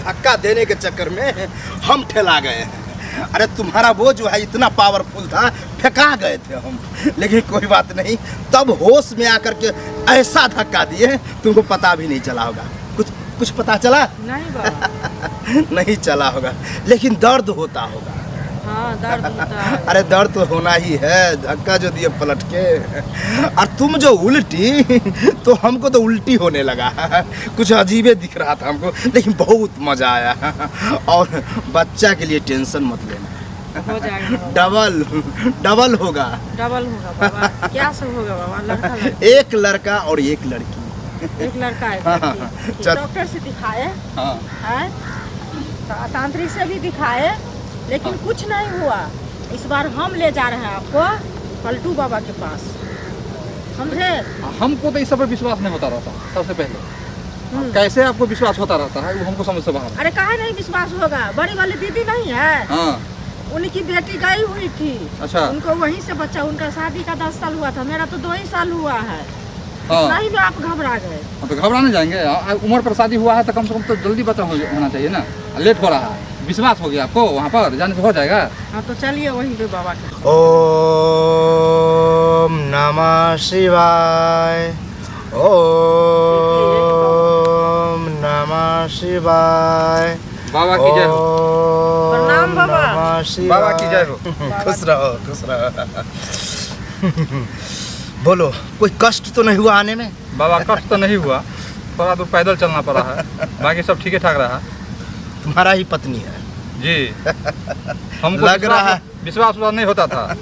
धक्का देने के चक्कर में हम ठेला गए हैं। अरे तुम्हारा वो जो है इतना पावरफुल था, फेंका गए थे हम। लेकिन कोई बात नहीं, तब होश में आकर के ऐसा धक्का दिए तुमको पता भी नहीं चला होगा। कुछ पता चला? नहीं बाबा। नहीं चला होगा, लेकिन दर्द होता होगा। हाँ, दर्द होता है। अरे दर्द तो होना ही है, धक्का जो दिए पलट के। और तुम जो उल्टी, तो हमको तो उल्टी होने लगा। कुछ अजीबे दिख रहा था हमको, लेकिन बहुत मजा आया। और बच्चा के लिए टेंशन मत लेना, हो जाएगा बाबा। डबल होगा। डबल होगा बाबा। क्या सब होगा बाबा? लड़का एक लड़का और एक लड़की। एक लड़का है। हाँ, चल। डॉक्टर से दिखाए हाँ। हैं, तांत्रिक से भी दिखाए, लेकिन कुछ नहीं हुआ। इस बार हम ले जा रहे हैं आपको पलटू बाबा के पास, समझे? हमको तो इस सब पर विश्वास नहीं होता रहता। सबसे पहले कैसे आपको विश्वास होता रहता है, वो हमको समझ से बाहर है। अरे कहाँ नहीं विश्वास होगा? बड़ी वाली दीदी नहीं है, हाँ। उनकी बेटी गई हुई थी। अच्छा। उनको वहीं से बच्चा, उनका शादी का 10 साल हुआ था, मेरा तो 2 ही साल हुआ है। हाँ। नहीं भी आप घबरा गए। हम तो घबराने जाएंगे। उम्र पर शादी हुआ है तो कम से कम तो जल्दी बच्चा होना चाहिए ना। लेट हो रहा है, विश्वास हो गया आपको, वहाँ पर जाने से हो जाएगा। हाँ तो चलिए वहीं पे बाबा के। ओम नमः शिवाय, ओम नमः शिवाय। बाबा की जय हो। प्रणाम बाबा। नमः शिवाय। बाबा की जय हो। खुश रहो, खुश रहो। बोलो, कोई कष्ट तो नहीं हुआ आने में? बाबा कष्ट तो नहीं हुआ, थोड़ा दूर पैदल चलना पड़ा है, बाकी सब ठीक ठाक रहा। तुम्हारा ही पत्नी है जी। हमको लग रहा है। विश्वास नहीं होता था।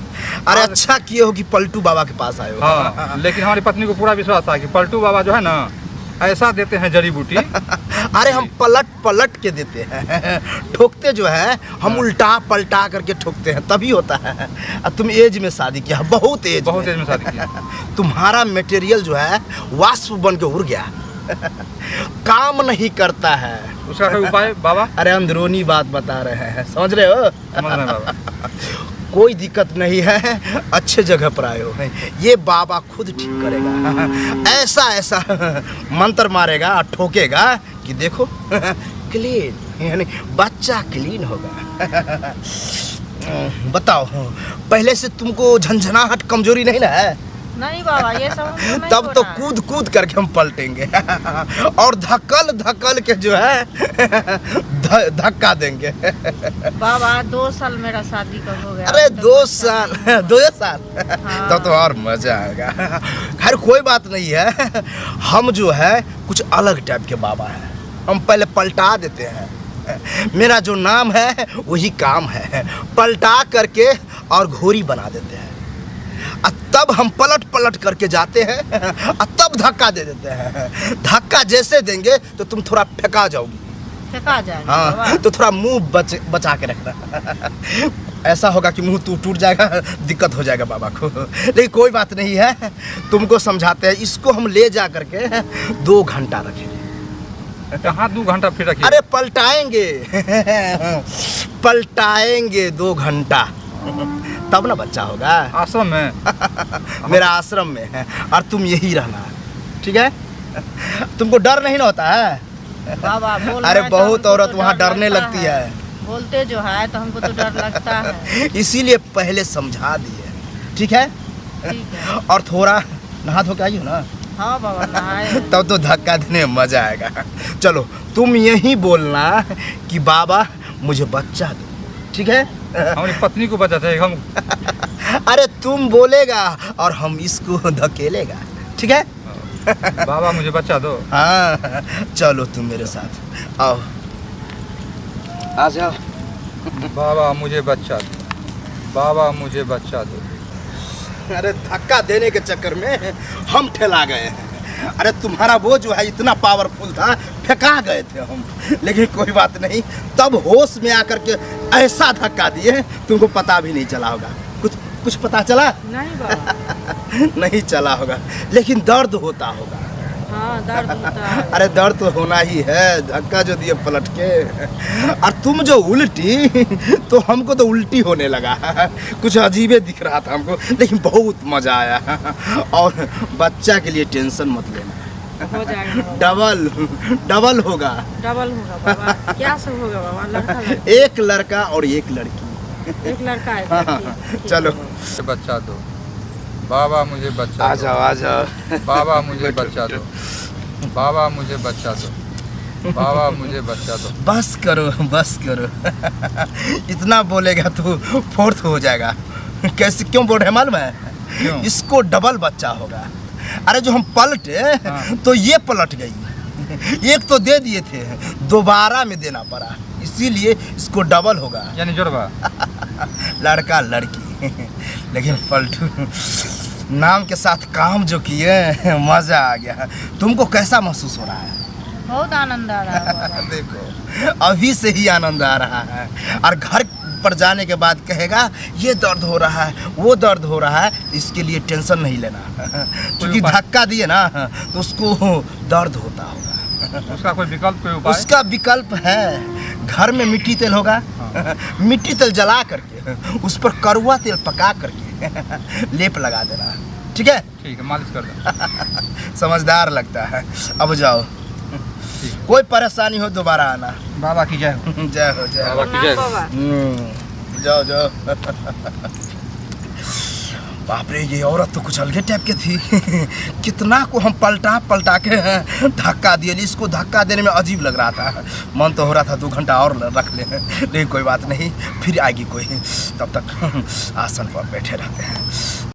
अरे अच्छा किए हो कि पलटू बाबा के पास आए हो। हाँ, लेकिन हमारी पत्नी को पूरा विश्वास था कि पलटू बाबा जो है ना, ऐसा देते हैं जड़ी बूटी। अरे हम पलट के देते हैं, ठोकते जो है हम उल्टा पलटा करके ठोकते हैं, तभी होता है। और तुम एज में शादी किया, बहुत एज में शादी किया। तुम्हारा मटेरियल जो है वाष्प बन के उड़ गया। काम नहीं करता है। उसका कोई उपाय बाबा? अरे अंदरूनी बात बता रहे हैं, समझ रहे हो? समझ रहे हैं बाबा। कोई दिक्कत नहीं है, अच्छे जगह पर आए हो। ये बाबा खुद ठीक करेगा। ऐसा ऐसा मंत्र मारेगा और ठोकेगा कि देखो क्लीन, यानी बच्चा क्लीन होगा। बताओ, पहले से तुमको झंझनाहट कमजोरी नहीं ना है? नहीं बाबा, ये सब नहीं तब हो तो रहा है। कूद करके हम पलटेंगे और धक्कल के जो है धक्का देंगे। बाबा 2 साल मेरा शादी का हो गया। अरे 2 साल, 2 साल, हाँ। तब तो और मजा आएगा। खैर कोई बात नहीं है, हम जो है कुछ अलग टाइप के बाबा हैं। हम पहले पलटा देते हैं, मेरा जो नाम है वही काम है, पलटा करके और घोरी बना देते हैं। तब हम पलट करके जाते हैं और तब धक्का दे देते हैं। धक्का जैसे देंगे तो तुम थोड़ा फेंका जाओगी। फेंका जाए। हाँ, तो थोड़ा मुंह बचा के रखना। ऐसा होगा कि मुंह टूट जाएगा, दिक्कत हो जाएगा बाबा को। लेकिन कोई बात नहीं है, तुमको समझाते हैं। इसको हम ले जा करके 2 घंटा रखेंगे। कहाँ 2 घंटा फिर रखिए? अरे पलटाएंगे 2 घंटा, तब ना बच्चा होगा। आश्रम में? मेरा आश्रम में है और तुम यही रहना, ठीक है? तुमको डर नहीं ना होता है? बाबा बोल अरे रहे तो बहुत हमको औरत तो वहाँ डर डरने लगता लगती है। बोलते जो है तो हमको तो डर लगता है। इसीलिए पहले समझा दिए, ठीक है? ठीक है। और थोड़ा नहा धो के आई हो ना, हाँ बाबा नहाए। तब तो धक्का देने में मजा आएगा। चलो तुम यही बोलना कि बाबा मुझे बच्चा दो, ठीक है? हमारी पत्नी को बचा चाहिए हम। अरे तुम बोलेगा और हम इसको धकेलेगा, ठीक है? बाबा मुझे बच्चा दो। हाँ, चलो तुम मेरे साथ आओ, आ जाओ। बाबा मुझे बच्चा दो, बाबा मुझे बच्चा दो। अरे धक्का देने के चक्कर में हम ठेला गए हैं। अरे तुम्हारा वो जो है इतना पावरफुल था, फेंका गए थे हम। लेकिन कोई बात नहीं, तब होश में आकर के ऐसा धक्का दिए तुमको पता भी नहीं चला होगा। कुछ पता चला? नहीं बाबा। नहीं चला होगा, लेकिन दर्द होता होगा। हाँ दर्द होता है। अरे दर्द तो होना ही है, धक्का जो दिए पलट के। और तुम जो उल्टी, तो हमको तो उल्टी होने लगा। कुछ अजीबे दिख रहा था हमको, लेकिन बहुत मजा आया। और बच्चा के लिए टेंशन मत लेना, ठीक है? हो जाएगा बाबा। डबल डबल होगा। डबल होगा बाबा। क्या सब होगा बाबा? लड़का लड़की? एक लड़का और एक लड़की। एक लड़का एक हाँ, लड़की। हाँ, ठीक चलो। है बाबा। मुझे बच्चा दो बाबा, मुझे बच्चा आ दो जाओ आ जाओ। बाबा, मुझे बच्चा दो बाबा, मुझे बच्चा दो बाबा, मुझे बच्चा दो। बस करो बस करो। इतना बोलेगा तो फोर्थ हो जाएगा। कैसे क्यों बोल रहे हैं मालूम है? क्यों? इसको डबल बच्चा होगा। अरे जो हम पलटे हाँ। तो ये पलट गई। एक तो दे दिए थे, दोबारा में देना पड़ा, इसीलिए इसको डबल होगा। यानी जोड़वा। लड़का लड़की। लेकिन पलटू नाम के साथ काम जो किए, मजा आ गया। तुमको कैसा महसूस हो रहा है? बहुत आनंद आ रहा है बाबा। देखो अभी से ही आनंद आ रहा है, और घर पर जाने के बाद कहेगा ये दर्द हो रहा है, वो दर्द हो रहा है। इसके लिए टेंशन नहीं लेना, क्योंकि उपाय? धक्का दिए ना तो उसको दर्द होता होगा। उसका कोई विकल्प, कोई उपाय? उसका विकल्प है, घर में मिट्टी तेल होगा। हाँ। मिट्टी तेल जला करके उस पर कड़वा तेल पका करके लेप लगा देना। ठीक है? ठीक है, मालिश कर दो। समझदार लगता है। अब जाओ, ठीक। कोई परेशानी हो दोबारा आना। बाबा की जय हो। जय हो जय हो। बाबा की जय। प्रणाम बाबा। जाओ जाओ। बाप रे, ये औरत तो कुछ अलगे टाइप की थी। कितना को हम पलटा पलटा के धक्का दिए। इसको धक्का देने में अजीब लग रहा था। मन तो हो रहा था 2 घंटा और रख ले, लेकिन कोई बात नहीं, फिर आएगी कोई। तब तक आसन पर बैठे रहते हैं।